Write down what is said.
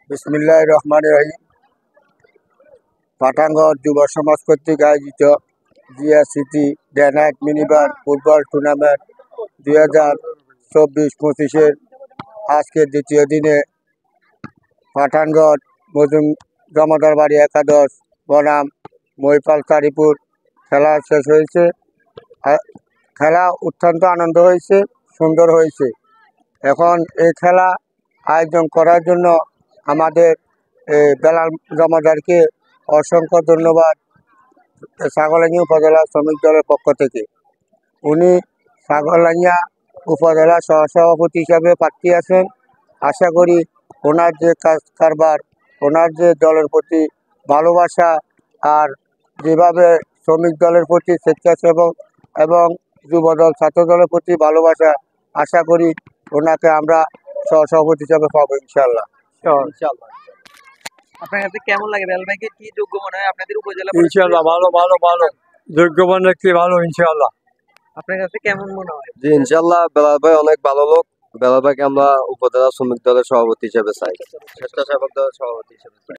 বিসমিল্লাহির রহমানির রহিম। পাঠানগড় যুব সমাজ কর্তৃক আয়োজিত Zia city day night minibar football tournament 2024-25-এর আজকের দ্বিতীয় দিনে পাঠানগড় মজুম জমাদার বাড়ি একাদশ বনাম মহিপাল কারিপুর খেলা শেষ হয়েছে। খেলা অত্যন্ত আনন্দ হয়েছে, সুন্দর হয়েছে। এখন এই খেলা আয়োজন করার জন্য আমাদের বেলাল জমাদারকে অসংখ্য ধন্যবাদ ছাগলাইয়া উপজেলা শ্রমিক দলের পক্ষ থেকে। উনি ছাগলাইয়া উপজেলা সহসভাপতি হিসাবে প্রার্থী আছেন। আশা করি ওনার যে কাজ কারবার, ওনার যে দলের প্রতি ভালোবাসা, আর যেভাবে শ্রমিক দলের প্রতি স্বেচ্ছাসেবক এবং যুবদল ছাত্র দলের প্রতি ভালোবাসা, আশা করি ওনাকে আমরা সহসভাপতি হিসাবে পাবো ইনশাল্লাহ। আপনার কাছে কেমন লাগে? বেলাল ভাইকে কি যোগ্য মনে হয় আপনাদের উপজেলা? ইনশাআল্লাহ ভালো ভালো ভালো যোগ্য মনে একটি ভালো ইনশাআল্লাহ। আপনার কাছে কেমন মনে হয়? জি ইনশাআল্লাহ, বেলাল ভাই অনেক ভালো লোক। বেলাল ভাইকে আমরা উপজেলা শ্রমিক দলের সভাপতি হিসেবে চাই, স্বেচ্ছাসেবক দলের সভাপতি হিসেবে চাই।